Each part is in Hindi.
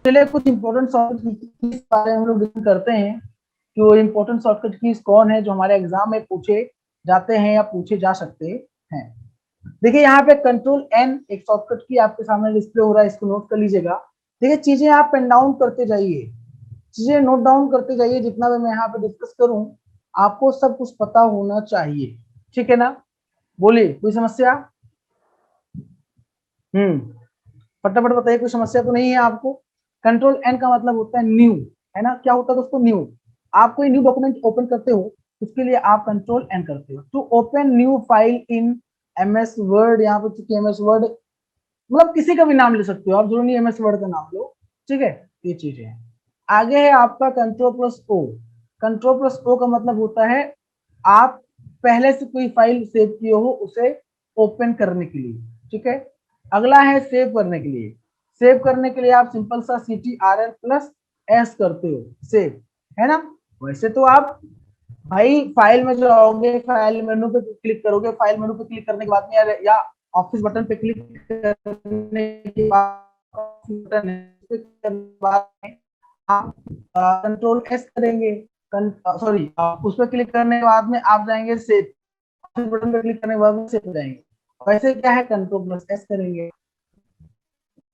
चलिए कुछ इंपॉर्टेंट शॉर्टकट कीज के बारे में हम लोग डिस्कस करते हैं कि वो इंपॉर्टेंट शॉर्टकट कीज कौन है जो हमारे एग्जाम में पूछे जाते हैं या पूछे जा सकते हैं। देखिए यहाँ पे कंट्रोल एन एक शॉर्टकट की आपके सामने डिस्प्ले हो रहा है, इसको नोट कर लीजिएगा। देखिए चीजें आप पेन डाउन करते जाइए, चीजें नोट डाउन करते जाइए, जितना भी मैं यहाँ पे डिस्कस करूं आपको सब कुछ पता होना चाहिए, ठीक है ना। बोलिए कोई समस्या? फटाफट बताइए, कोई समस्या तो नहीं है आपको। कंट्रोल एन का मतलब होता है न्यू, है ना। क्या होता है दोस्तों? न्यू। आप कोई न्यू डॉक्यूमेंट ओपन करते हो उसके लिए आप कंट्रोल एन करते हो। To open new file in MS Word, यहाँ पे चूंकि एमएस वर्ड मतलब किसी का भी नाम ले सकते हो आप, जरूरी नहीं एमएस वर्ड का नाम लो, ठीक है। ये चीजें हैं। आगे है आपका control plus O. Control plus O का मतलब होता है आप पहले से कोई फाइल सेव किए हो उसे ओपन करने के लिए, ठीक है। अगला है सेव करने के लिए। सेव करने के लिए आप सिंपल सा CTRL प्लस एस करते हो, सेव, है ना। वैसे तो आप भाई फाइल में जाओगे, फाइल मेनू पे क्लिक करोगे, फाइल मेनू पे क्लिक करने के बाद में या ऑफिस बटन पे क्लिक करने के बाद आप कंट्रोल एस करेंगे, सॉरी उस पर क्लिक करने के बाद में आप जाएंगे सेव, ऑफिस बटन पे क्लिक करने के बाद में सेव जाएंगे। वैसे क्या है, कंट्रोल प्लस एस करेंगे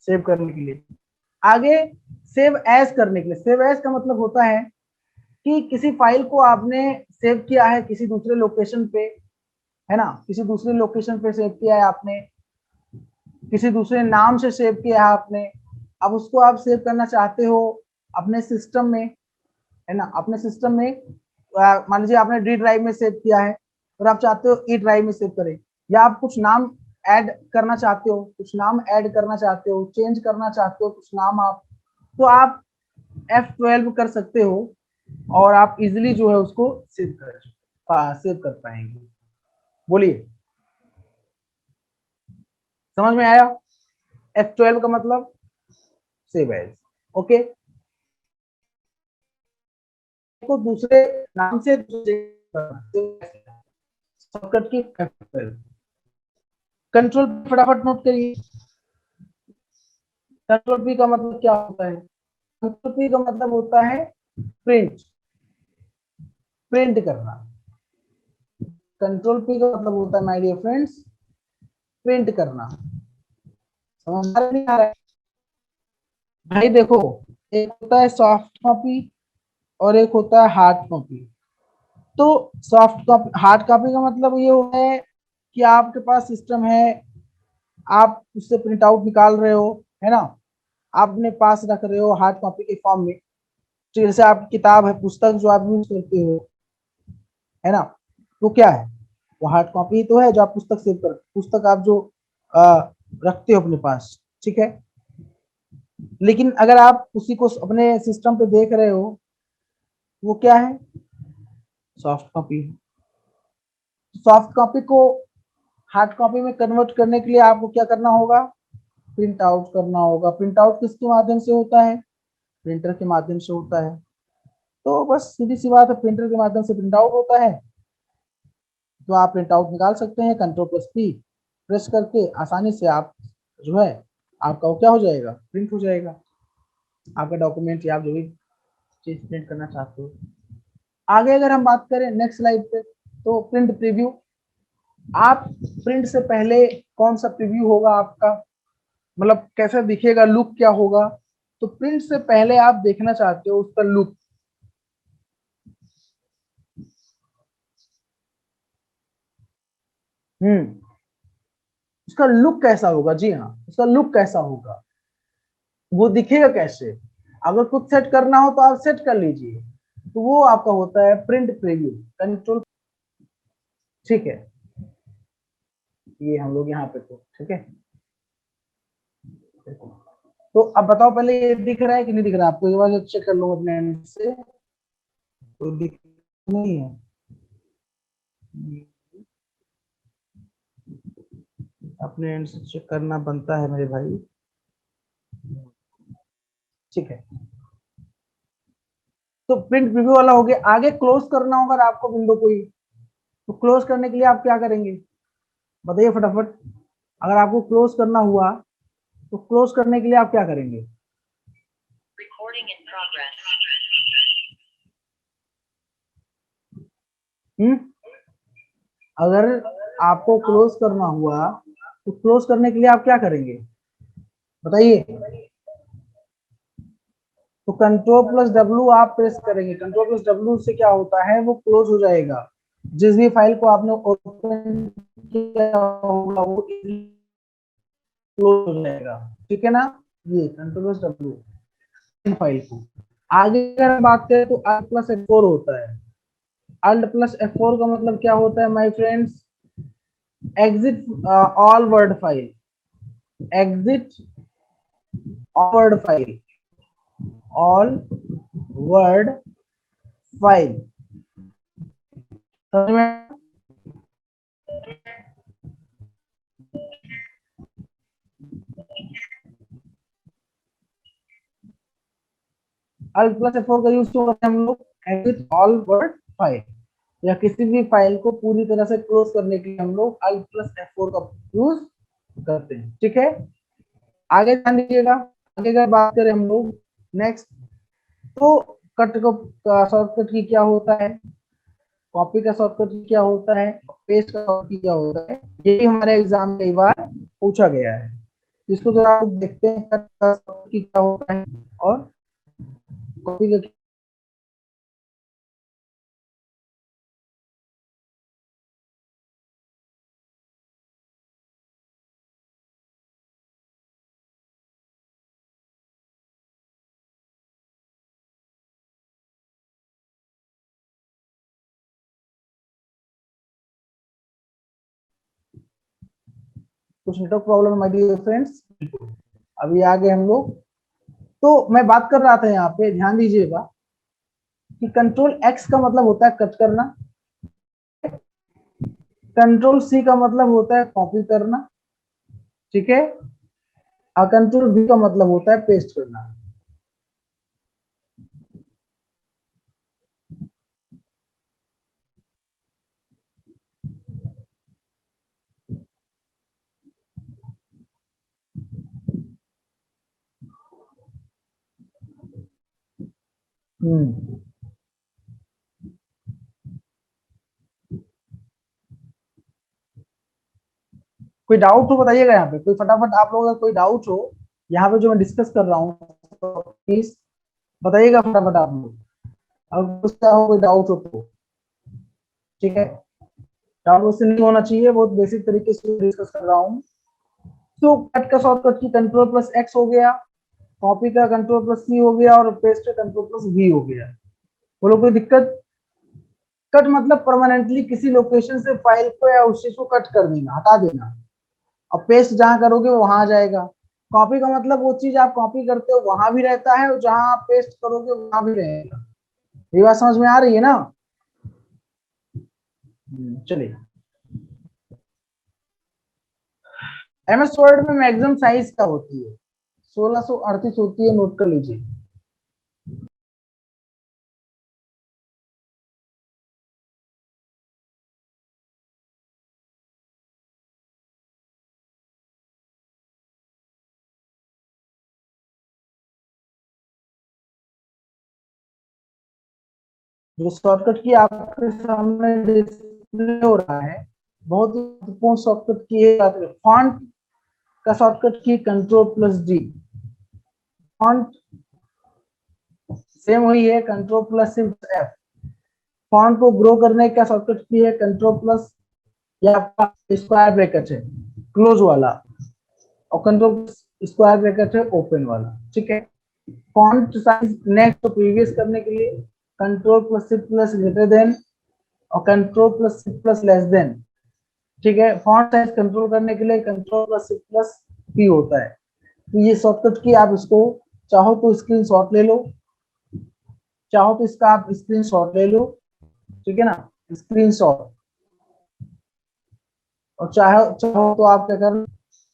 सेव करने के लिए। आगे सेव एज करने के लिए, सेव एज का मतलब होता है कि किसी फाइल को आपने सेव किया है किसी दूसरे लोकेशन पे, है ना, किसी दूसरे लोकेशन पे सेव किया है आपने, किसी दूसरे नाम से सेव किया है आपने। अब उसको आप सेव करना चाहते हो अपने सिस्टम में, है ना, अपने सिस्टम में मान लीजिए आपने डी ड्राइव में सेव किया है और आप चाहते हो ई ड्राइव में सेव करें, या आप कुछ नाम ऐड करना चाहते हो, कुछ नाम ऐड करना चाहते हो, चेंज करना चाहते हो कुछ नाम आप, तो आप F12 कर सकते हो और आप इजिली जो है उसको सेव कर पाएंगे। बोलिए समझ में आया? F12 का मतलब सेव एज, ओके। को दूसरे नाम से शॉर्टकट की F12। कंट्रोल फटाफट नोट करिए, कंट्रोल पी का मतलब क्या होता है? कंट्रोल पी का मतलब होता है प्रिंट, प्रिंट करना। कंट्रोल पी का मतलब होता है माय डियर फ्रेंड्स प्रिंट करना। समझ आ नहीं आ रहा है भाई? देखो एक होता है सॉफ्ट कॉपी और एक होता है हार्ड कॉपी। तो सॉफ्ट कॉपी हार्ड कॉपी का मतलब ये होता है कि आपके पास सिस्टम है, आप उससे प्रिंट आउट निकाल रहे हो, है ना, आप अपने पास रख रहे हो हार्ड कॉपी के फॉर्म में। जैसे आपकी किताब है, पुस्तक जो आप यूज करते हो, है ना, तो क्या है वो हार्ड कॉपी ही तो है जो आप पुस्तक सेव कर, पुस्तक आप जो रखते हो अपने पास, ठीक है। लेकिन अगर आप उसी को अपने सिस्टम पे देख रहे हो, वो क्या है? Soft copy. सॉफ्ट कॉपी को हार्ड कॉपी में कन्वर्ट करने के लिए आपको क्या करना होगा? प्रिंट आउट करना होगा। प्रिंट आउट किसके माध्यम से होता है? प्रिंटर के माध्यम से होता है। तो बस सीधी सी बात है, प्रिंटर के माध्यम से प्रिंट आउट होता है, तो आप प्रिंट आउट निकाल सकते हैं। कंट्रोल प्लस पी प्रेस करके आसानी से आप जो है आपका वो क्या हो जाएगा? प्रिंट हो जाएगा आपका डॉक्यूमेंट या आप जो भी चीज प्रिंट करना चाहते हो। आगे अगर हम बात करें नेक्स्ट स्लाइड पे, तो प्रिंट प्रीव्यू। आप प्रिंट से पहले कौन सा प्रीव्यू होगा आपका, मतलब कैसा दिखेगा, लुक क्या होगा, तो प्रिंट से पहले आप देखना चाहते हो उसका लुक। उसका लुक कैसा होगा? जी हाँ, उसका लुक कैसा होगा, वो दिखेगा कैसे। अगर कुछ सेट करना हो तो आप सेट कर लीजिए, तो वो आपका होता है प्रिंट प्रीव्यू। कंट्रोल, ठीक है, ये हम लोग यहाँ पे तो ठीक है। तो अब बताओ पहले ये दिख रहा है कि नहीं दिख रहा है आपको? ये बार चेक कर लो अपने एंड से, कोई दिख नहीं है? अपने एंड से चेक करना बनता है मेरे भाई, ठीक है। तो प्रिंट प्रीव्यू वाला हो गया। आगे क्लोज करना होगा आपको विंडो कोई, तो क्लोज करने के लिए आप क्या करेंगे बताइए फटाफट। अगर आपको क्लोज करना हुआ तो क्लोज करने के लिए आप क्या करेंगे? हम्म अगर आपको क्लोज करना हुआ तो क्लोज करने के लिए आप क्या करेंगे बताइए। तो कंट्रोल प्लस डब्ल्यू आप प्रेस करेंगे, कंट्रोल प्लस डब्ल्यू से क्या होता है वो क्लोज हो जाएगा। जिस भी फाइल को आपने ओपन किया होगा वो क्लोज हो जाएगा, ठीक है ना। ये कंट्रोल प्लस डब्ल्यू फाइल को। आगे अगर बात करें तो अल्ट प्लस F4 होता है। अल्ट प्लस F4 का मतलब क्या होता है my friends, exit all word file, exit all word file, all word file. समझ में? अल्ट प्लस F4 का यूज क्यों करते हैं हम लोग, एग्जिट ऑल वर्ड फाइल, या किसी भी फाइल को पूरी तरह से क्लोज करने के लिए हम लोग अल्ट प्लस F4 का यूज करते हैं, ठीक है। आगे ध्यान दीजिएगा। आगे अगर बात करें हम लोग नेक्स्ट, तो कट का शॉर्टकट की क्या होता है, कॉपी का शॉर्टकट की क्या होता है, पेस्ट का शॉर्टकट की क्या होता है, ये भी हमारे एग्जाम में कई बार पूछा गया है। इसको जो आप देखते हैं कट का शॉर्टकट की क्या होता है और कॉपी का। कुछ network problem my dear friends, अभी आगे हम लोग, तो मैं बात कर रहा था यहाँ पे ध्यान दीजिएगा कि कंट्रोल एक्स का मतलब होता है कट करना, कंट्रोल सी का मतलब होता है कॉपी करना, ठीक है, और कंट्रोल वी का मतलब होता है पेस्ट करना। हम्म कोई डाउट हो बताइएगा यहाँ पे, कोई फटाफट आप लोगों का कोई डाउट हो यहाँ पे जो मैं डिस्कस कर रहा हूँ, तो प्लीज बताइएगा फटाफट आप लोग, अगर कुछ का हो कोई डाउट हो तो, ठीक है। डाउट उससे नहीं होना चाहिए, बहुत बेसिक तरीके से डिस्कस कर रहा हूँ। तो कट का शॉर्टकट की कंट्रोल प्लस एक्स हो गया, कॉपी का कंट्रोल प्लस सी हो गया, और पेस्ट का कंट्रोल प्लस वी हो गया। बोलो कोई दिक्कत। कट मतलब परमानेंटली किसी लोकेशन से फाइल को या उस चीज को कट कर देना, हटा देना, और पेस्ट जहां करोगे वो वहां आ जाएगा। कॉपी का मतलब वो चीज आप कॉपी करते हो वहां भी रहता है, और जहां आप पेस्ट करोगे वहां भी रहेगा। ये बात समझ में आ रही है ना। चलिए, एमएस वर्ड में मैक्सिमम साइज क्या होती है, 1638 होती है, नोट कर लीजिए। जो शॉर्टकट की आपके सामने डिस्प्ले हो रहा है, बहुत ही महत्वपूर्ण शॉर्टकट की है। फॉन्ट का शॉर्टकट की control plus D, font same वही है, कंट्रोल प्लस सिर्फ एफ। फॉन्ट को ग्रो करने का शॉर्टकट की है कंट्रोल प्लस, या आपका स्क्वायर ब्रैकेट है क्लोज वाला, और कंट्रोल स्क्वायर ब्रैकेट है ओपन वाला, ठीक है। फॉन्ट साइज नेक्स्ट तो प्रीवियस करने के लिए control plus shift plus greater than, और control plus shift plus less than, ठीक है। फॉन्ट साइज कंट्रोल करने के लिए control plus shift plus P होता है। तो ये शॉर्टकट की आप इसको चाहो तो स्क्रीन शॉट ले लो, चाहो तो इसका आप स्क्रीन शॉट ले लो, ठीक है ना, स्क्रीन शॉट। और चाहो चाहो तो आप क्या कर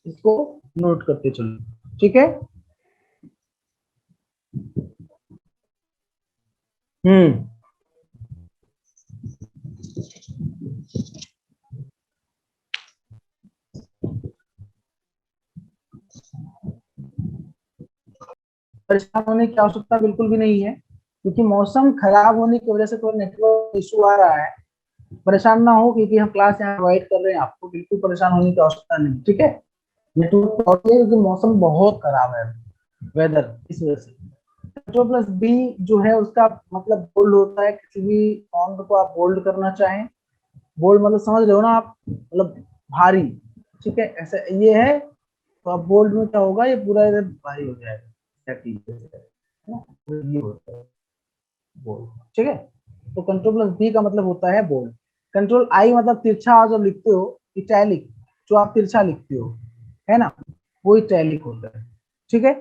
इसको नोट करते चलो, ठीक है। हम्म परेशान होने की आवश्यकता बिल्कुल भी नहीं है, क्योंकि मौसम खराब होने की वजह से थोड़ा नेटवर्क इशू आ रहा है। परेशान ना हो, क्योंकि हम क्लास यहाँ प्रोवाइड कर रहे हैं, आपको बिल्कुल परेशान होने की आवश्यकता नहीं, ठीक है। नेटवर्क प्रॉब्लम है क्योंकि मौसम बहुत खराब है, वेदर, इस वजह से। कंट्रोल प्लस बी जो है उसका मतलब बोल्ड होता है, किसी भी फॉन्ट को आप बोल्ड करना चाहें, बोल्ड मतलब समझ रहे हो ना आप, मतलब भारी, ठीक है, ऐसा ये है, तो आप बोल्ड में क्या होगा, ये पूरा इधर भारी हो जाएगा, तो ये होता है बोल्ड, ठीक है। तो कंट्रोल प्लस बी का मतलब होता है बोल्ड। कंट्रोल आई मतलब तिरछा जब लिखते हो, इटैलिक, जो आप तिरछा लिखते हो, है ना, वो इटैलिक होता है, ठीक है।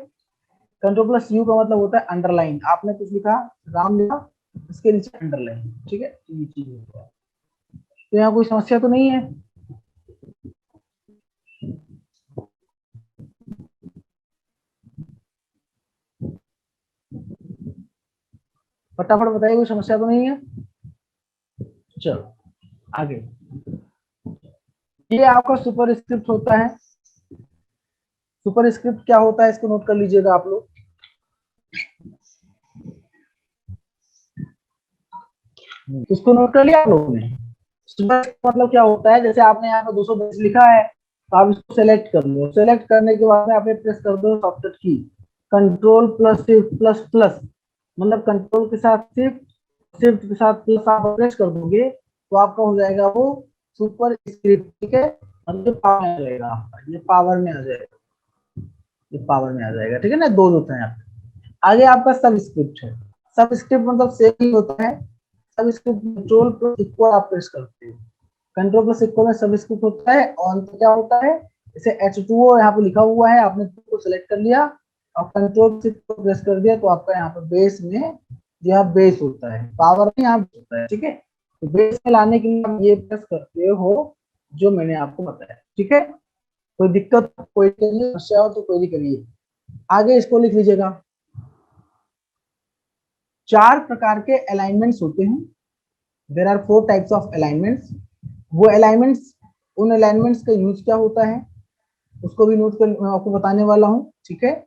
कंट्रोल प्लस यू का मतलब होता है अंडरलाइन, आपने कुछ लिखा, राम लिखा, इसके नीचे अंडरलाइन, ठीक है, ये चीज होता है। तो यहाँ कोई समस्या तो नहीं है। फटाफट बताइए, कोई समस्या तो नहीं है। चलो आगे, ये आपका सुपर स्क्रिप्ट होता है। सुपर स्क्रिप्ट क्या होता है, इसको नोट कर लीजिएगा आप लोग। इसको नोट कर लिया आप लोगों ने। सुपर मतलब क्या होता है, जैसे आपने यहाँ पे 220 लिखा है, तो आप इसको सेलेक्ट कर लो, सेलेक्ट करने के बाद में आपने प्रेस कर दो शॉर्टकट की control plus shift plus plus, मतलब कंट्रोल के साथ शिफ्ट, शिफ्ट के साथ प्लस आप प्रेस कर दोगे तो आपका हो जाएगा वो सुपर स्क्रिप्ट, ठीक है। मतलब पावर में आ जाएगा आपका, ये पावर में आ जाएगा, ये पावर में आ जाएगा, ठीक है ना, दो होते हैं यहाँ पे। आगे आपका सब स्क्रिप्ट है। सब स्क्रिप्ट मतलब सेम ही होता है, सब स्क्रिप्ट कंट्रोल प्लस इक्वल आप प्रेस करते हो, कंट्रोल प्लस इक्वल में सब स्क्रिप्ट होता है, और क्या होता है, जैसे H2O यहाँ पे लिखा हुआ है, आपने को सिलेक्ट कर लिया और कंट्रोल शिफ्ट को प्रेस कर दिया, तो आपका यहाँ पर बेस में जो है बेस होता है, पावर में यहाँ होता है, ठीक है। तो बेस में लाने के लिए आप ये प्रेस करते हो जो मैंने आपको बताया, ठीक है। कोई दिक्कत, कोई समस्या हो तो कोई नहीं करिए। आगे इसको लिख लीजिएगा। चार प्रकार के अलाइनमेंट्स होते हैं, there are 4 types of alignments. वो अलाइनमेंट्स, उन अलाइनमेंट्स का यूज क्या होता है उसको भी नोट कर, मैं आपको बताने वाला हूँ, ठीक है।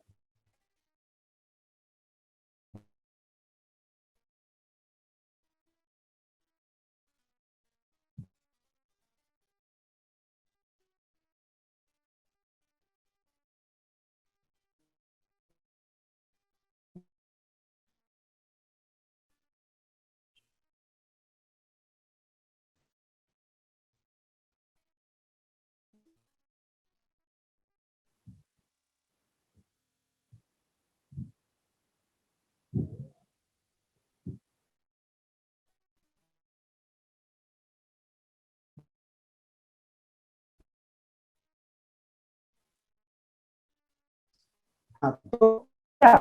हाँ, तो क्या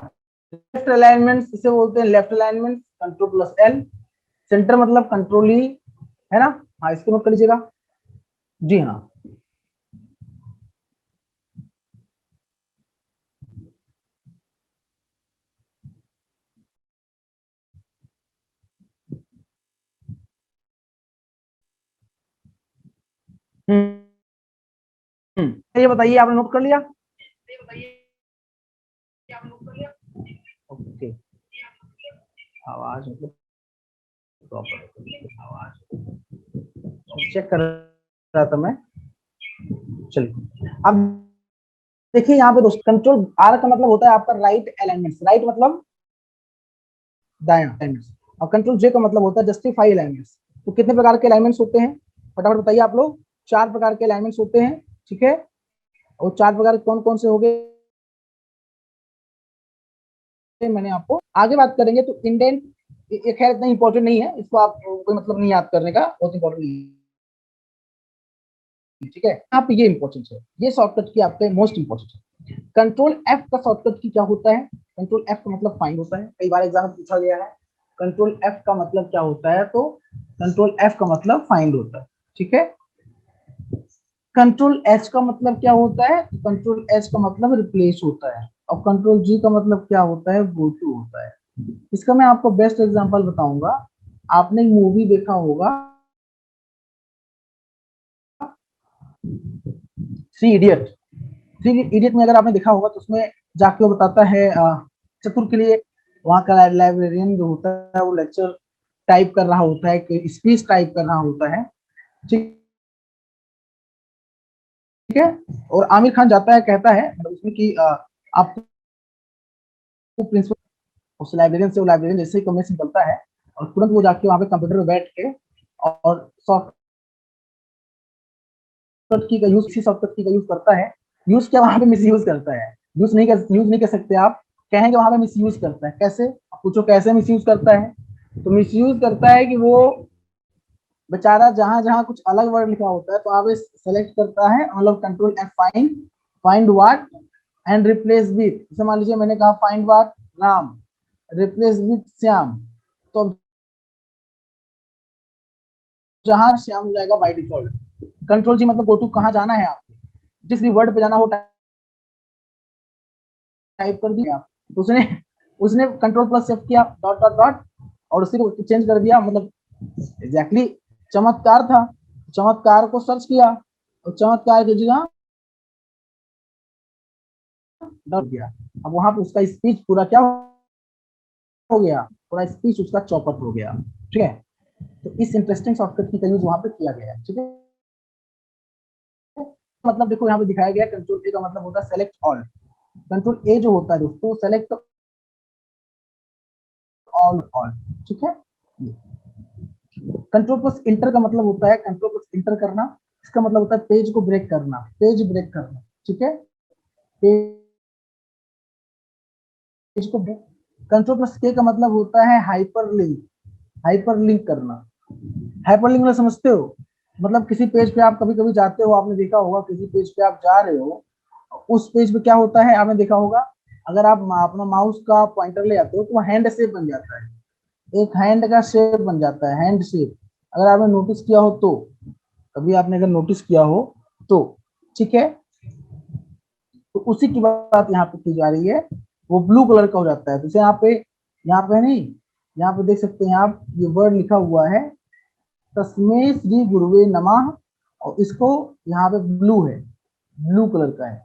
लेफ्ट अलाइनमेंट इसे बोलते हैं, left alignment control plus L. Centre मतलब कंट्रोल ई, है ना। हाँ, इसको नोट कर लीजिएगा। जी हाँ। ये बताइए, आपने नोट कर लिया। ओके, आवाज मतलब प्रॉपर आवाज चेक कर रहा था मैं। चलिए अब देखिए, यहाँ पे दोस्तों कंट्रोल आर का मतलब होता है आपका राइट अलाइनमेंट, राइट मतलब दायां अलाइनमेंट, और कंट्रोल जे का मतलब होता है जस्टिफाई अलाइनमेंट्स। तो कितने प्रकार के अलाइनमेंट्स होते हैं, फटाफट बताइए आप लोग। 4 प्रकार के अलाइनमेंट्स होते हैं, ठीक है। और 4 प्रकार कौन कौन से हो गए मैंने आपको आगे बात करेंगे। तो इंडेंट, ये खैर इतना इंपॉर्टेंट नहीं है, इसको आप कोई मतलब नहीं याद करने का, बहुत इंपॉर्टेंट नहीं है, ठीक है। आप ये इंपॉर्टेंट है, ये शॉर्टकट की आपके मोस्ट इंपॉर्टेंट है। कंट्रोल एफ का शॉर्टकट की क्या होता है, कंट्रोल एफ का मतलब फाइंड होता है, कई बार एग्जाम में पूछा गया है कंट्रोल एफ का मतलब क्या होता है, तो कंट्रोल एफ का मतलब फाइंड होता है, ठीक है। कंट्रोल एच का मतलब क्या होता है, कंट्रोल एच का मतलब रिप्लेस होता है, और कंट्रोल जी का मतलब क्या होता है, गो टू होता है। इसका मैं आपको बेस्ट एग्जांपल बताऊंगा। आपने मूवी देखा होगा थ्री इडियट। थ्री इडियट में अगर आपने देखा होगा तो उसमें जाके वो बताता है चतुर के लिए, वहां का लाइब्रेरियन जो होता है वो लेक्चर टाइप कर रहा होता है, कोई स्पीच टाइप कर रहा होता है, ठीक है। और आमिर खान जाता है, कहता है उसमें कि आपको प्रिंसिपल, उस लाइब्रेरियन से, वो लाइब्रेरियन जैसे ही कमरे से निकलता है और तुरंत वो जाके वहां पे कंप्यूटर पे बैठ के और सॉफ्टवेयर की का यूज, किसी सॉफ्टवेयर की का यूज करता है। यूज क्या, वहां पे मिस यूज करता है। यूज नहीं कर सकते आप, कहेंगे वहां पे मिस यूज करता है। कैसे, पूछो कैसे मिस यूज करता है। तो मिस यूज करता है कि वो बेचारा जहां जहां कुछ अलग वर्ड लिखा होता है तो आप इस सेलेक्ट करता है, मतलब control F, find, find what and replace with. जैसे मान लीजिए मैंने कहा find what Ram, replace with Shyam, तो जहां श्याम हो जाएगा बाय डिफॉल्ट। कंट्रोल जी मतलब गो टू, कहां जाना है आपको, जिस भी वर्ड पे जाना हो टाइप कर दिया। तो उसने उसने कंट्रोल प्लस सेव किया, डॉट डॉट डॉट, और उसी को चेंज कर दिया, मतलब एग्जैक्टली चमत्कार था, चमत्कार को सर्च किया और चमत्कार की जगह डर गया। अब वहां पे उसका स्पीच पूरा क्या हो गया, पूरा स्पीच उसका चौपट हो गया, ठीक है। तो इस इंटरेस्टिंग सॉफ्टवेयर की यूज वहां पे किया गया है, ठीक है। मतलब देखो यहाँ पे दिखाया गया, कंट्रोल ए का मतलब होता है सेलेक्ट ऑल। कंट्रोल ए जो होता है दोस्तों, सेलेक्ट ऑल ऑल, ठीक है। कंट्रोल प्लस इंटर का मतलब होता है, कंट्रोल प्लस इंटर करना, इसका मतलब होता है पेज को ब्रेक करना, पेज ब्रेक करना, ठीक है। पेज को ब्रेक। कंट्रोल प्लस के का मतलब होता है हाइपर लिंक, हाइपर लिंक करना। हाइपर लिंक में समझते हो, मतलब किसी पेज पे आप कभी कभी जाते हो, आपने देखा होगा किसी पेज पे आप जा रहे हो, उस पेज पे क्या होता है आपने देखा होगा, अगर आप अपना माउस का पॉइंटर ले आते हो तो वो हैंड शेप बन जाता है, एक हैंड का शेप बन जाता है, हैंड शेप। अगर आपने नोटिस किया हो तो, कभी आपने अगर नोटिस किया हो तो, ठीक है। तो उसी की बात यहाँ पे की जा रही है, वो ब्लू कलर का हो जाता है। जैसे यहाँ पे नहीं, यहाँ पे देख सकते हैं आप, ये वर्ड लिखा हुआ है तस्मै श्री गुरुवे नमः, और इसको यहाँ पे ब्लू है, ब्लू कलर का है,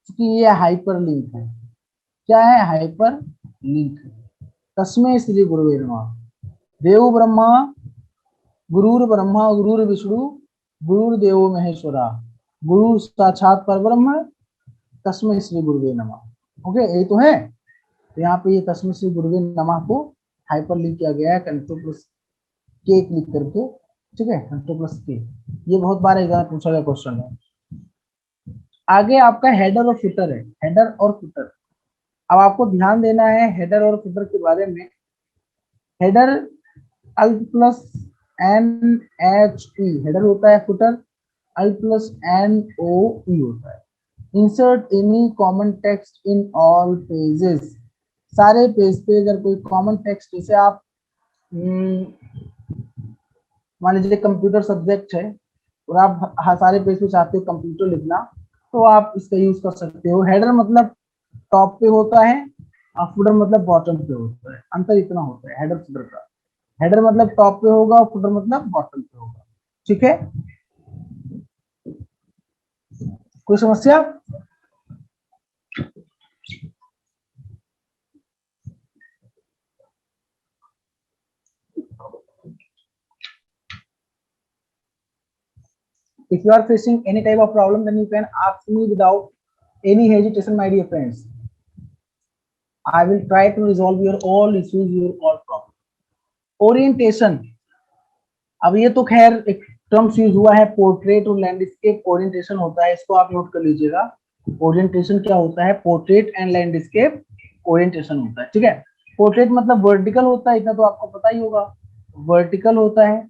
क्योंकि ये हाइपर लिंक है। क्या है, हाइपर लिंक है। तस्मै श्री गुरुवे नमः, देव ब्रह्मा, गुरुर ब्रह्मा गुरुर विष्णु गुरुर्देवो महेश्वरा, गुरु साक्षात परब्रह्म, तस्मै श्री गुरुवे नमः। ओके, यही तो है। तो यहाँ पे ये तस्मै श्री गुरुवे नमः को हाइपर लिंक किया गया है कंट्रोल प्लस के क्लिक करके, ठीक है, कंट्रोल प्लस के। ये बहुत बार एग्जाम में पूछा गया क्वेश्चन है। आगे आपका हेडर और फुटर है, हेडर और फुटर। अब आपको ध्यान देना है हेडर और फुटर के बारे में। Header alt plus N H E header होता है, footer alt plus N O E होता है। Insert any common text in all pages, सारे पेज पे अगर कोई कॉमन टेक्स्ट, जैसे आप मान लीजिए कंप्यूटर सब्जेक्ट है और आप सारे पेज पे चाहते हो कंप्यूटर लिखना, तो आप इसका यूज कर सकते हो। हेडर मतलब टॉप पे होता है और फुटर मतलब बॉटम पे होता है, अंतर इतना होता है हेडर फुटर का। हेडर मतलब टॉप पे होगा और फुटर मतलब बॉटम पे होगा, ठीक है। कोई समस्या? If you are facing any type of problem, then you can ask me without any hesitation, my dear friends. I will try to resolve your all issues, your all problems. Orientation, अब ये तो खैर एक टर्म्स यूज हुआ है, पोर्ट्रेट और लैंडस्केप ओरिएंटेशन होता है, इसको आप नोट कर लीजिएगा। ओरिएंटेशन क्या होता है, पोर्ट्रेट एंड लैंडस्केप ओरिएंटेशन होता है, ठीक है। पोर्ट्रेट मतलब वर्टिकल होता है, इतना तो आपको पता ही होगा, वर्टिकल होता है,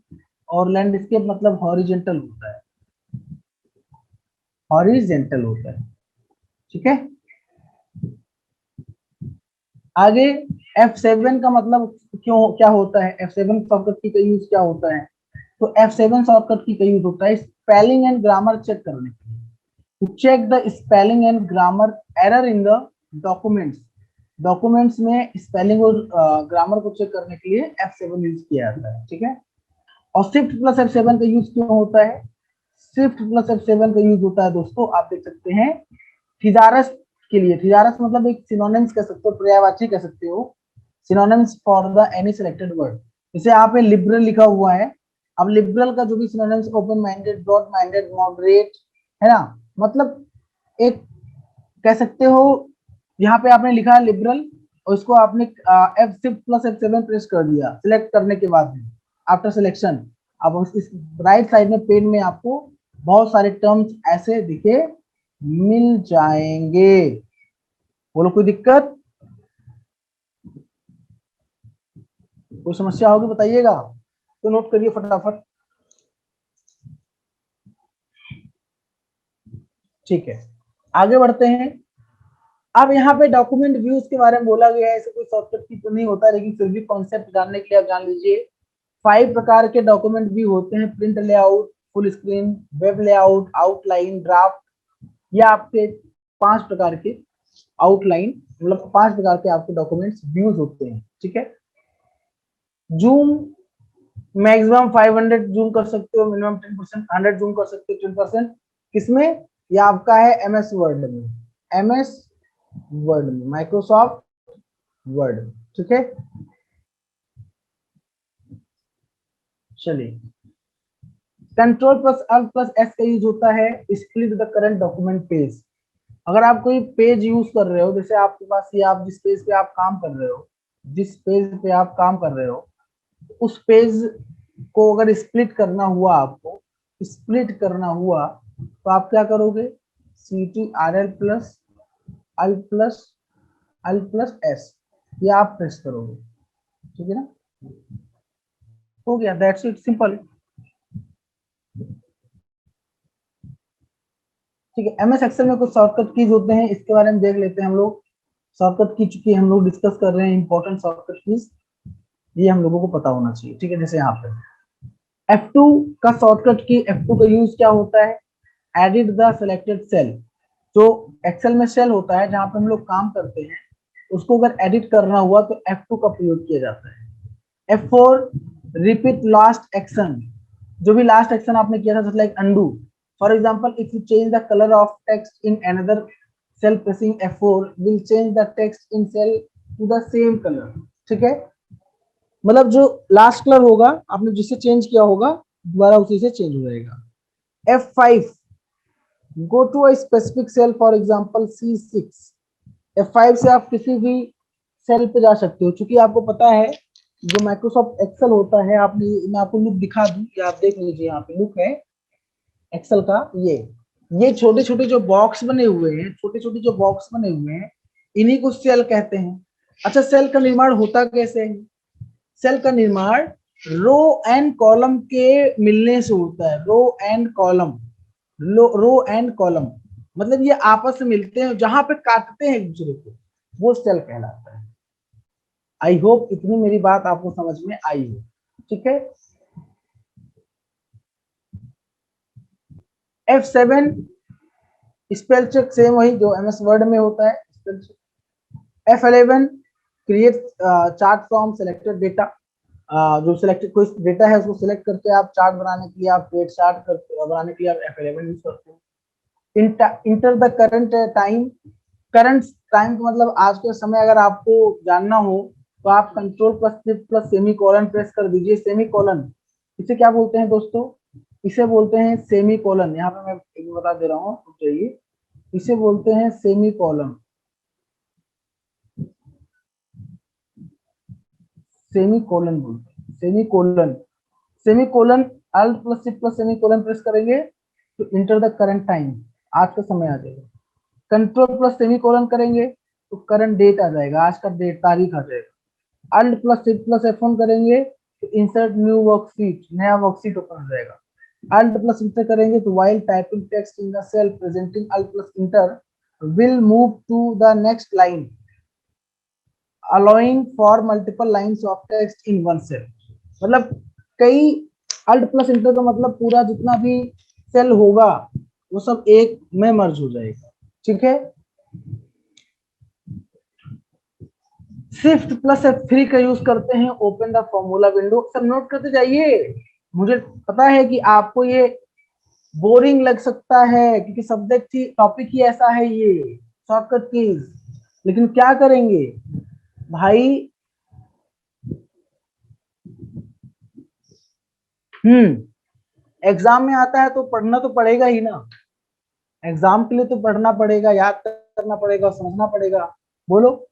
और लैंडस्केप मतलब हॉरिजेंटल होता है, हॉरिजेंटल होता है, ठीक है। आगे F7 का मतलब क्यों, क्या होता है, F7 शॉर्टकट की यूज क्या होता है। तो F7 शॉर्टकट की यूज होता है स्पेलिंग एंड ग्रामर चेक करने के लिए, to check the spelling and grammar error in the documents। Documents में स्पेलिंग और ग्रामर को चेक करने के लिए F7 यूज किया जाता है, ठीक है। और शिफ्ट प्लस F7 का यूज क्यों होता है, शिफ्ट प्लस F7 का यूज होता है दोस्तों, आप देख सकते हैं थिजारस के लिए। थिजारस मतलब एक सिनोनिम्स कह सकते हो, पर्यायवाची कह सकते हो, synonyms for the any selected word. जैसे आप में लिबरल लिखा हुआ है, अब लिबरल का जो भी synonyms, open minded, broad minded, moderate, है ना, मतलब एक कह सकते हो, यहाँ पे आपने लिखा है लिबरल, और इसको आपने F6+F7 प्रेस कर दिया सिलेक्ट करने के बाद में, आफ्टर सिलेक्शन, अब इस राइट साइड में पेन में आपको बहुत सारे टर्म्स ऐसे दिखे मिल जाएंगे। बोलो कोई दिक्कत, कोई समस्या होगी बताइएगा, तो नोट करिए फटाफट। ठीक है, आगे बढ़ते हैं। अब यहाँ पे डॉक्यूमेंट व्यूज के बारे में बोला गया है, ऐसे कोई शॉर्टकट की तो नहीं होता, लेकिन फिर भी कॉन्सेप्ट जानने के लिए आप जान लीजिए। 5 प्रकार के डॉक्यूमेंट व्यू होते हैं: print layout, full screen, web layout, outline, draft. ये आपके 5 प्रकार के आउटलाइन, मतलब 5 प्रकार के आपके डॉक्यूमेंट्स व्यूज होते हैं। ठीक है, जूम मैक्सिमम 500 जूम कर सकते हो, मिनिमम 10%, 100 जूम कर सकते हो 10%। किसमें? ये आपका है MS वर्ड में, MS वर्ड में, माइक्रोसॉफ्ट वर्ड। ठीक है, चलिए, Ctrl+Alt+S का यूज होता है split the current document page. अगर आप कोई पेज यूज कर रहे हो, जैसे आपके पास ये, आप जिस पेज पे आप काम कर रहे हो, जिस पेज पे आप काम कर रहे हो, उस पेज को अगर स्प्लिट करना हुआ, आपको स्प्लिट करना हुआ, तो आप क्या करोगे? Ctrl+Alt+S, ये आप प्रेस करोगे। ठीक है ना, हो गया, दैट्स इट, सिंपल। ठीक है, MS एक्सेल में कुछ शॉर्टकट कीज होते हैं, इसके बारे में देख लेते हैं हम लोग। शॉर्टकट की चूंकि हम लोग डिस्कस कर रहे हैं, इंपॉर्टेंट शॉर्टकट कीज, ये हम लोगों को पता होना चाहिए। ठीक है, जैसे यहाँ पे F2 का शॉर्टकट की, F2 का यूज क्या होता है? Edit the selected cell. जो एक्सेल में सेल होता है जहां पे हम लोग काम करते हैं, उसको अगर एडिट करना हुआ तो F2 का प्रयोग किया जाता है। F4 रिपीट लास्ट एक्शन, जो भी लास्ट एक्शन आपने किया था, just like undo. For example, if you change the colour of text in another cell, pressing F4 will change the text in cell to the same colour. ठीक है, मतलब जो लास्ट कलर होगा आपने जिससे चेंज किया होगा, दोबारा उसी से चेंज हो जाएगा। F5 go to a specific cell, for example C6। F5 से आप किसी भी सेल पे जा सकते हो। चूंकि आपको पता है जो माइक्रोसॉफ्ट एक्सेल होता है, आपने, मैं आपको लुक दिखा दूं, ये आप देख लीजिए, यहाँ पे लुक है एक्सेल का। ये छोटे छोटे जो बॉक्स बने हुए हैं, छोटे छोटे जो बॉक्स बने हुए हैं, इन्हीं को सेल कहते हैं। अच्छा, सेल का निर्माण होता कैसे है? सेल का निर्माण रो एंड कॉलम के मिलने से होता है। Row and column, row and column, मतलब ये आपस में मिलते हैं, जहां पे काटते हैं एक दूसरे को, वो सेल कहलाता है। आई होप इतनी मेरी बात आपको समझ में आई हो। ठीक है, F7 स्पेल चेक, सेम वही जो MS वर्ड में होता है, spell check. F11 create chart from selected data, जो सिलेक्टेड कोई डेटा है उसको सिलेक्ट करके आप चार्ट बनाने के लिए, आप क्रिएट चार्ट बनाने के लिए आप F11 यूज करते हो। Enter the current time, current time का मतलब आज के समय अगर आपको जानना हो, तो आप Ctrl+Shift+सेमी प्रेस कर दीजिए। सेमी कॉलन, इसे क्या बोलते हैं दोस्तों? इसे बोलते हैं सेमी कॉलन। यहाँ पे मैं एक बता दे रहा हूँ, चाहिए, इसे बोलते हैं सेमी कॉलन। सेमी कॉलन बोलते हैं, सेमी कॉलन। सेमी कॉलन, Alt+Shift+सेमी कॉलन प्रेस करेंगे तो इंटर द करंट टाइम, आज का समय आ जाएगा। Ctrl+सेमी कॉलन करेंगे तो करंट डेट आ जाएगा, आज का डेट, तारीख आ जाएगा। Alt+Shift+F1 करेंगे तो इंसर्ट न्यू वर्कशीट, नया वर्कशीट ओपन हो जाएगा। Alt+Enter करेंगे तो while typing text in the cell presenting Alt+Enter will move to the next line allowing for multiple lines of text in one cell। मतलब कई, Alt+Enter का मतलब पूरा जितना भी सेल होगा वो सब एक में मर्ज हो जाएगा। ठीक है, Shift+F3 का यूज करते हैं, ओपन द फॉर्मूला विंडो। सब नोट करते जाइए, मुझे पता है कि आपको ये बोरिंग लग सकता है, क्योंकि सब्जेक्ट ही, टॉपिक ही ऐसा है ये, शॉर्टकट कीज, लेकिन क्या करेंगे भाई, एग्जाम में आता है तो पढ़ना तो पड़ेगा ही ना, एग्जाम के लिए तो पढ़ना पड़ेगा, याद करना पड़ेगा, समझना पड़ेगा। बोलो,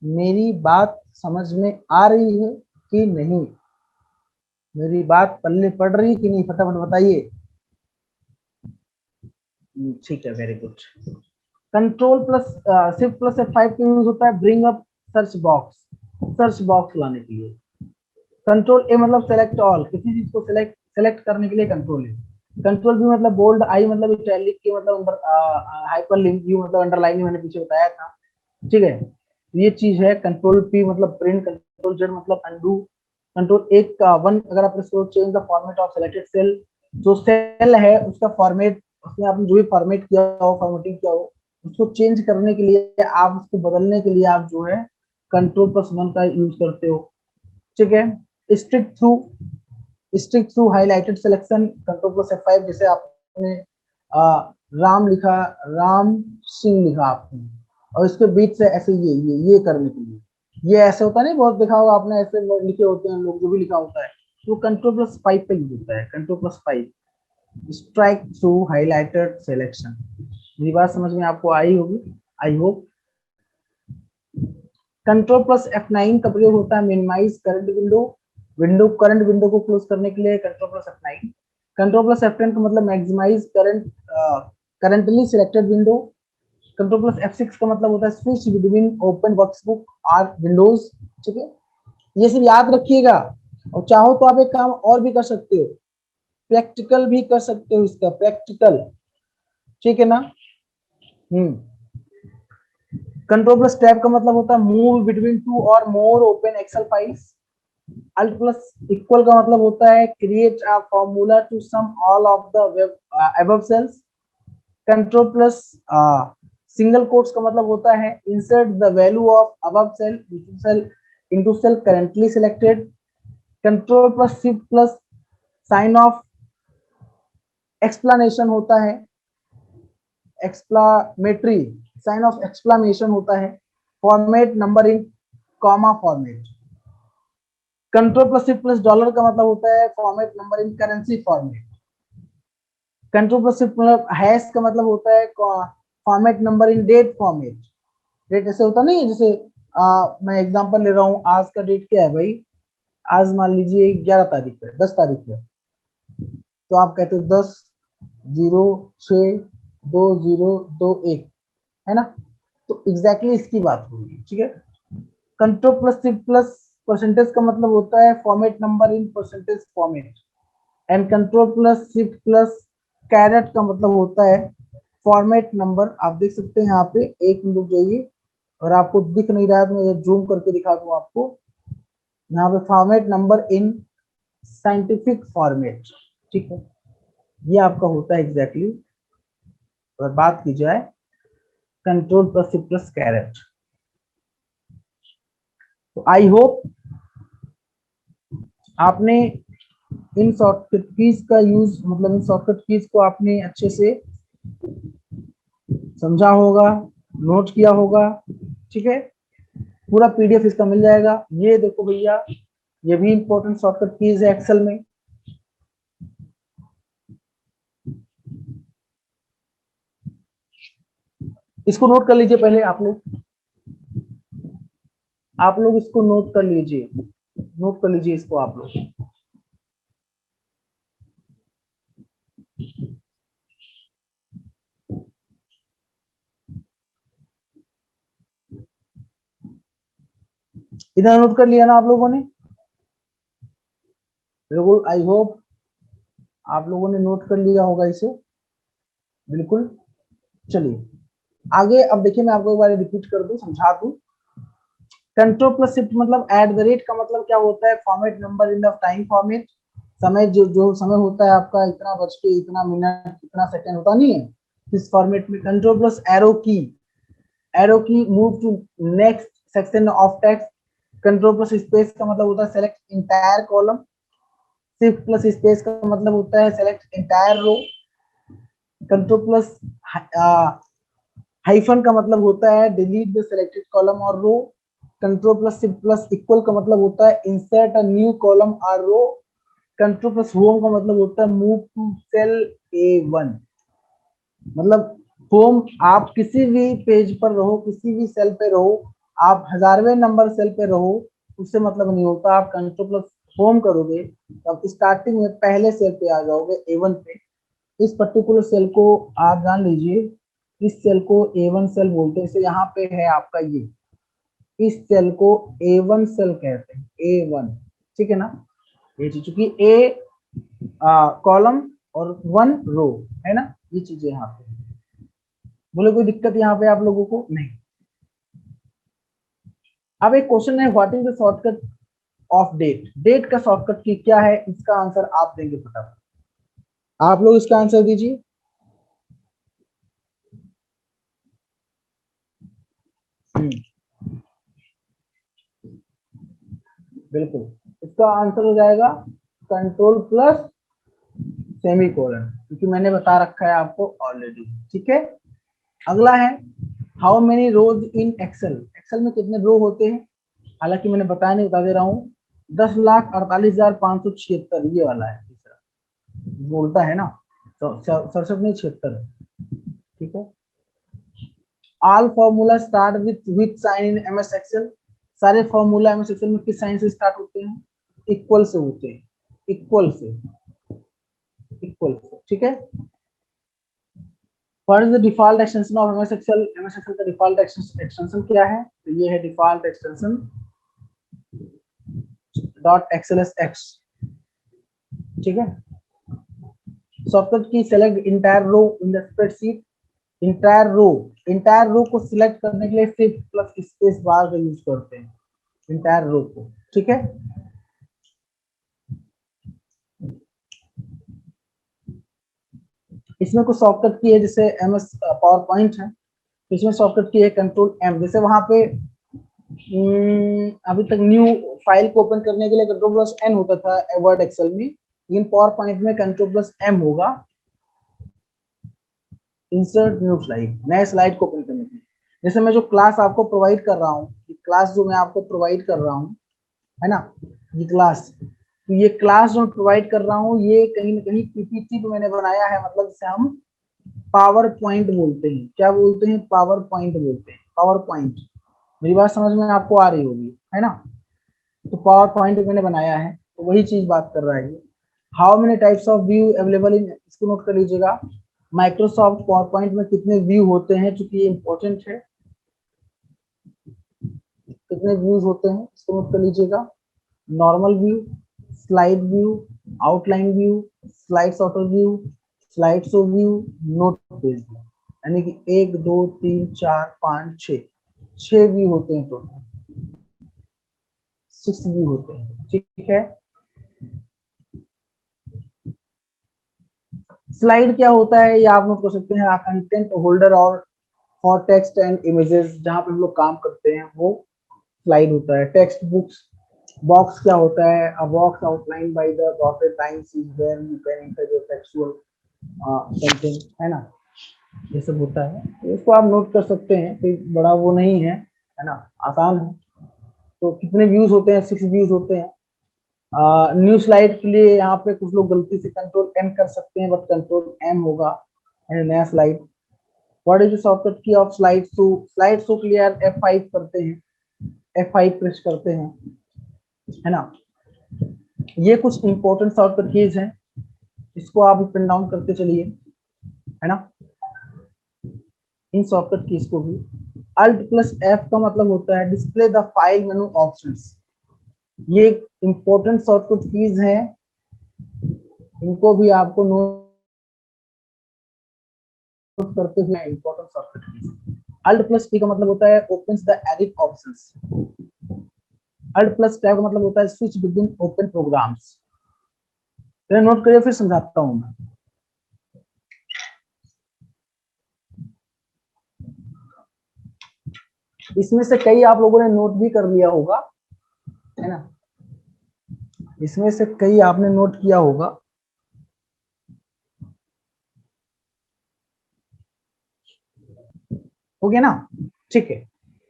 मेरी बात समझ में आ रही है कि नहीं, मेरी बात पल्ले पड़ रही है कि नहीं, फटाफट बताइए। ठीक है, very good. Control plus shift plus F5 का यूज होता है bring up search box, search box लाने के लिए। कंट्रोल ए मतलब सेलेक्ट ऑल, किसी चीज को सेलेक्ट सेलेक्ट करने के लिए कंट्रोल है। कंट्रोल बी मतलब बोल्ड, आई मतलब इटैलिक के मतलब अंडर हाइपर लिंक, यू मतलब अंडरलाइन, मैंने पीछे बताया था। ठीक है, ये चीज है। कंट्रोल पी मतलब प्रिंट, कंट्रोल जेड मतलब अनडू। कंट्रोल एक का वन, अगर आपने change the format of selected cell, जो सेल है उसका फॉर्मेट, उसमें आपने जो भी फॉर्मेट किया हो, फॉर्मेटिंग किया हो, उसको चेंज करने के लिए, आप उसको बदलने के लिए आप जो है कंट्रोल प्लस वन का यूज करते हो। ठीक है, stick through, stick through highlighted selection, control plus F5। जैसे आपने राम लिखा, राम सिंह लिखा आपने, और इसके बीच से ऐसे ये करने के लिए, ये ऐसे होता नहीं, बहुत देखा होगा आपने, ऐसे वर्ड लिखे होते हैं लोग, जो भी लिखा होता है तो कंट्रोल प्लस 5 का यूज होता है। Control plus 5, strike through highlighted selection. मेरी बात समझ में आपको आई होगी, I hope. Control plus F9 का प्रयोग होता है minimize current window, window current window को क्लोज करने के लिए control plus F9। Control plus F10 का मतलब maximize current currently selected window. Control plus F6 का मतलब होता है स्विच बिटवीन ओपन वर्कबुक और विंडोज। ठीक है, ये सिर्फ याद रखिएगा, और चाहो तो आप एक काम और भी कर सकते हो, प्रैक्टिकल भी कर सकते हो इसका, प्रैक्टिकल। ठीक है ना। कंट्रोल प्लस टैब का मतलब होता है मूव बिटवीन टू और more open Excel files. Alt plus equal का मतलब होता है create a formula to sum all of the above cells. Control plus single quotes का मतलब होता है insert the value of above cell into cell currently selected. Control plus shift plus sign of explanation होता है, एक्सप्लामेटरी साइन ऑफ एक्सप्लेनेशन होता है format number in comma format. Control plus shift plus dollar का मतलब होता है format number in currency format. Control plus shift मतलब हैश का मतलब होता है format number in date format. Date ऐसे होता नहीं है, जैसे मैं एग्जांपल ले रहा हूँ, आज का डेट क्या है भाई, आज मान लीजिए 11 तारीख है, 10 तारीख है, तो आप कहते हो 10-06-2021, है ना। तो एग्जैक्टली इसकी बात हो रही है। ठीक है, control plus shift plus percentage का मतलब होता है format number in percentage format. And control plus shift plus caret का मतलब होता है फॉर्मेट नंबर। आप देख सकते हैं यहाँ पे, एक मिनट जाइए, और आपको दिख नहीं रहा है तो मैं जूम करके दिखा दूं आपको। यहाँ पे format number in scientific format. ठीक है, ये आपका होता है एग्जैक्टली। अगर बात की जाए control plus shift plus caret, तो आई होप आपने इन शॉर्टकट कीज का यूज, मतलब इन शॉर्टकट कीज को आपने अच्छे से समझा होगा, नोट किया होगा। ठीक है, पूरा पीडीएफ इसका मिल जाएगा। ये देखो भैया, ये भी इंपॉर्टेंट शॉर्टकट कीज है एक्सेल में। इसको नोट कर लीजिए पहले आप लोग इसको नोट कर लीजिए, नोट कर लीजिए इसको आप लोग। इधर नोट कर लिया ना आप लोगों ने, बिल्कुल। आई होप आप लोगों ने नोट कर लिया होगा इसे, बिल्कुल। चलिए आगे, अब देखिए मैं आपको एक बार रिपीट कर दूं, समझा दूं। कंट्रोल प्लस शिफ्ट मतलब एट द रेट का मतलब क्या होता है format number in the time format. समय जो समय होता है आपका, इतना बज के इतना मिनट इतना सेकंड होता नहीं है, इस फॉर्मेट में। Control plus arrow key move to next section of text. Control plus space का मतलब होता है select entire column. Shift plus space का मतलब होता है select entire row. Control plus hyphen का मतलब होता है डिलीट द सिलेक्टेड कॉलम और row. Control plus shift plus equal का मतलब होता है इंसर्ट अ न्यू कॉलम और रो। कंट्रोल प्लस होम का मतलब होता है मूव टू सेल A1। मतलब होम, आप किसी भी पेज पर रहो, किसी भी सेल पे रहो, आप 1000वें नंबर सेल पे रहो, उससे मतलब नहीं होता। आप कंट्रोल प्लस होम करोगे तो आप स्टार्टिंग में पहले सेल पे आ जाओगे, A1 पे। इस पर्टिकुलर सेल को आप जान लीजिए, इस सेल को A1 सेल बोलते हैं। जैसे यहाँ पे है आपका ये, इस सेल को A1 सेल कहते हैं, A1, ठीक है ना। ये चीज, चूंकि A कॉलम और 1 रो है ना, ये चीजें यहाँ पे। बोले कोई दिक्कत यहाँ पे आप लोगों को? नहीं। अब एक क्वेश्चन है, what is the shortcut of date? Date का शॉर्टकट की क्या है, इसका आंसर आप देंगे फटाफट। आप लोग इसका आंसर दीजिए। बिल्कुल, इसका आंसर हो जाएगा कंट्रोल प्लस सेमी कोलन, क्योंकि मैंने बता रखा है आपको ऑलरेडी। ठीक है, अगला है how many rows in Excel? Excel में कितने रो होते हैं? हालांकि मैंने बताया नहीं, बता दे रहा हूँ। 10,48,576, ये वाला है तीसरा, बोलता है ना। 67 नहीं, 76 है। ठीक है। All formula start with sign in MS Excel. सारे फॉर्मूला एमएस एक्सेल में किस साइन से स्टार्ट होते हैं? इक्वल से होते हैं, इक्वल से, इक्वल से। ठीक है। What is the default extension of MS Excel? MS Excel का डिफॉल्ट एक्सटेंशन क्या है? तो ये है डिफॉल्ट एक्सटेंशन डॉट XLSX। ठीक है। Shortcut key select entire row in the spreadsheet. Entire row, entire row को सिलेक्ट करने के लिए शिफ्ट प्लस स्पेस बार का यूज करते हैं, इंटायर रो को। ठीक है। इसमें कुछ शॉर्टकट की है, जैसे एमएस पावर पॉइंट है, इसमें शॉर्टकट की है कंट्रोल M। जैसे वहां पे अभी तक न्यू फाइल को ओपन करने के लिए कंट्रोल प्लस N होता था वर्ड एक्सेल में, लेकिन पावर पॉइंट में कंट्रोल प्लस M होगा इंसर्ट न्यू स्लाइड, नए स्लाइड को ओपन करने के लिए। जैसे मैं जो क्लास आपको प्रोवाइड कर रहा हूँ, क्लास जो मैं आपको प्रोवाइड कर रहा हूँ, है ना, ये क्लास, तो ये क्लास जो प्रोवाइड कर रहा हूँ, ये कहीं ना कहीं पीपीटी पे मैंने बनाया है। मतलब जैसे हम पावर पॉइंट बोलते हैं, क्या बोलते हैं? पावर पॉइंट बोलते हैं, पावर पॉइंट। मेरी बात समझ में आपको आ रही होगी, है ना। तो पावर पॉइंट मैंने बनाया है, तो वही चीज बात कर रहा है ये। How many types of view available in, इसको नोट कर लीजिएगा। माइक्रोसॉफ्ट पावर पॉइंट में कितने व्यू होते हैं, चूंकि ये इंपॉर्टेंट है, कितने व्यूज होते हैं इसको नोट कर लीजिएगा। Normal view, slide view, outline view, slide sorter view, slide show view, note page view. यानी कि 1 2 3 4 5 6 व्यू होते हैं, टोटल 6 व्यू होते हैं। ठीक है। स्लाइड क्या होता है ये आप नोट कर सकते हैं, कंटेंट होल्डर और फॉर टेक्स्ट एंड इमेजेस, जहां पे हम लोग काम करते हैं वो स्लाइड होता है। टेक्स्ट बुक्स बॉक्स क्या होता है? A box outline by the dotted lines is where you can enter your textual something, है ना, ये सब होता है। तो इसको आप नोट कर सकते हैं, कोई बड़ा वो नहीं है ना, आसान है। तो कितने व्यूज होते हैं? 6 व्यूज होते हैं। न्यू स्लाइड के लिए यहाँ पे कुछ लोग गलती से कंट्रोल M कर सकते हैं, बट कंट्रोल M होगा नया slide. What is the shortcut key of slide show? Slide show के लिए यार F5 करते हैं, F5 प्रेस करते हैं, है ना। ये कुछ इंपॉर्टेंट शॉर्टकट कीज हैं, इसको आप पिन डाउन करते चलिए, है ना, इन शॉर्टकट कीज को भी। Alt प्लस F का मतलब होता है display the file menu options. ये इंपॉर्टेंट शॉर्टकट कीज हैं, इनको भी आपको नोट करते हुए important shortcut keys. Alt plus T का मतलब होता है opens the edit options. Alt plus tab का मतलब होता है switch between open programs. Note करिए, फिर समझाता हूं मैं। इसमें से कई आप लोगों ने नोट भी कर लिया होगा, है ना, इसमें से कई आपने नोट किया होगा। हो गया ना? ठीक है।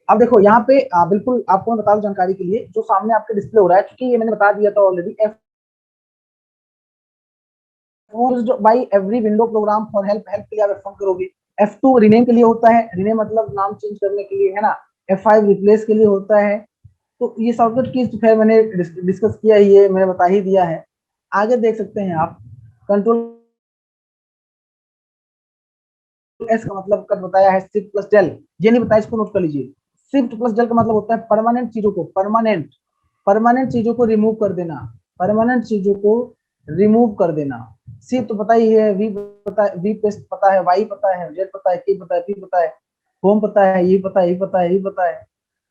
अब देखो यहाँ पे बिल्कुल आपको मैं बता दूं जानकारी के लिए, जो सामने आपके डिस्प्ले हो रहा है, क्योंकि ये मैंने बता दिया था already, by every window program for help, help के लिए आप F1 करोगे। F2 रीनेम के लिए होता है, रीनेम मतलब नाम चेंज करने के लिए, है ना। F5 रिप्लेस के लिए होता है। तो ये शॉर्टकट कीज खैर मैंने डिस्कस किया ही है, मैंने बता ही दिया है। आगे देख सकते हैं आप, कंट्रोल एस का मतलब कट बताया है, शिफ्ट प्लस डेल, ये नहीं बताया, इसको नोट कर लीजिए। शिफ्ट प्लस डेल का मतलब होता है परमानेंट चीजों को, परमानेंट चीजों को रिमूव कर देना, परमानेंट चीजों को रिमूव कर देना। शिफ्ट तो पता ही है, वी पता है, वी पेस्ट पता है, वाई पता है, जेड पता है, के पता है, पी पता है, होम पता है, ये पता है, ये पता है, ये पता है।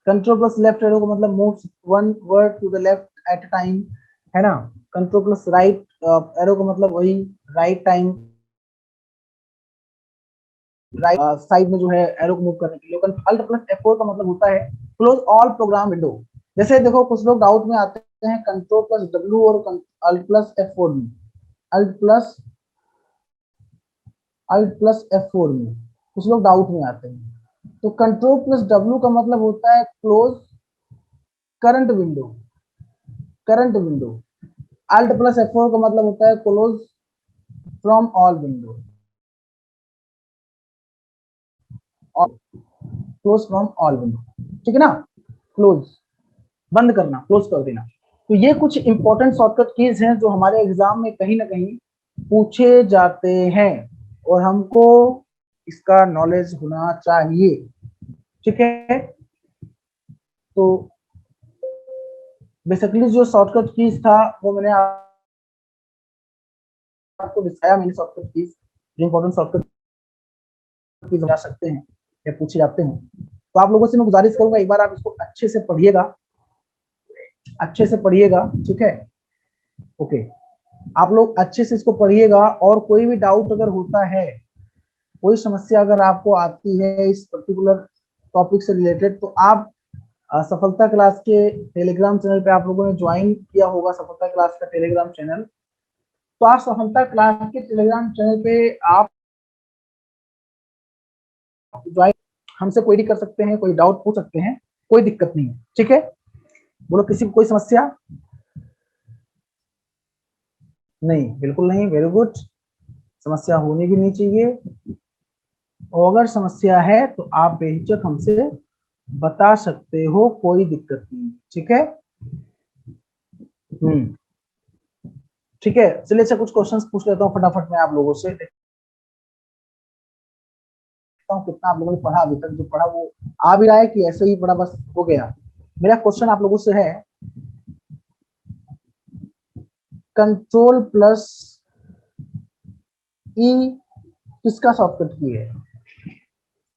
कंट्रोल प्लस लेफ्ट एरो का मतलब move one word to the left at a time, है ना। कंट्रोल प्लस राइट एरो का मतलब वही, राइट टाइम, राइट साइड में जो है एरो को मूव करने के लिए। अल्ट प्लस F4 का मतलब होता है क्लोज ऑल प्रोग्राम विंडो। जैसे देखो कुछ लोग डाउट में आते हैं कंट्रोल प्लस W और अल्ट प्लस F4 में, अल्ट प्लस F4 में कुछ लोग डाउट में आते हैं। तो कंट्रोल प्लस W का मतलब होता है close current window, current window. Alt plus F4 का मतलब होता है close from all window, close from all window, ठीक है ना। क्लोज बंद करना, क्लोज कर देना। तो ये कुछ इंपॉर्टेंट शॉर्टकट कीज हैं जो हमारे एग्जाम में कहीं ना कहीं पूछे जाते हैं, और हमको इसका नॉलेज होना चाहिए, ठीक है। तो बेसिकली जो शॉर्टकट कीज था वो मैंने आपको दिखाया, मैंने शॉर्टकट कीज, जो इंपॉर्टेंट शॉर्टकट कीज जा सकते हैं या पूछे जाते हैं। तो आप लोगों से मैं गुजारिश करूंगा, एक बार आप इसको अच्छे से पढ़िएगा, अच्छे से पढ़िएगा, ठीक है। ओके, आप लोग अच्छे से इसको पढ़िएगा, और कोई भी डाउट अगर होता है, कोई समस्या अगर आपको आती है इस पर्टिकुलर टॉपिक से रिलेटेड, तो आप सफलता क्लास के टेलीग्राम चैनल पे आप लोगों ने ज्वाइन किया होगा, सफलता क्लास का टेलीग्राम चैनल। तो आप सफलता क्लास के टेलीग्राम चैनल पे आप ज्वाइन, हमसे कोई भी कर सकते हैं, कोई डाउट पूछ सकते हैं, कोई दिक्कत नहीं है, ठीक है। बोलो किसी को कोई समस्या नहीं, बिल्कुल नहीं, वेरी गुड। समस्या होनी भी नहीं चाहिए, और अगर समस्या है तो आप बेहिचक हमसे बता सकते हो, कोई दिक्कत नहीं, ठीक है। ठीक है, चलिए अच्छा कुछ क्वेश्चंस पूछ लेता हूँ फटाफट मैं आप लोगों से, देखता हूँ कितना आप लोगों ने पढ़ा अभी तक, जो पढ़ा वो आ भी रहा है कि ऐसे ही पढ़ा बस हो गया। मेरा क्वेश्चन आप लोगों से है, कंट्रोल प्लस ई किसका शॉर्टकट की है?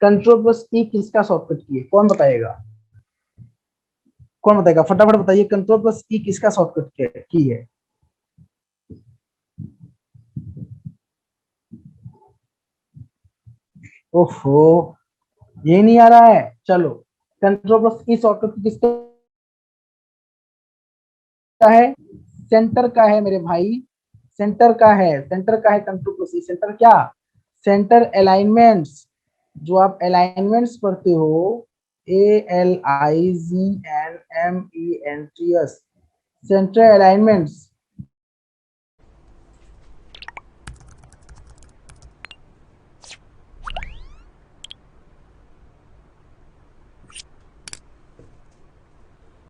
कंट्रोल प्लस ई किसका शॉर्टकट की है, कौन बताएगा? कौन बताएगा, फटाफट बताइए, कंट्रोल प्लस ई किसका शॉर्टकट की है? ओहो, ये नहीं आ रहा है, चलो। कंट्रोल प्लस ई शॉर्टकट किसका है? सेंटर का है मेरे भाई, सेंटर का है, सेंटर का है कंट्रोल प्लस ई। सेंटर क्या? सेंटर अलाइनमेंट्स, जो आप अलाइनमेंट्स पढ़ते हो, ALIGNMENTS, सेंटर अलाइनमेंट्स,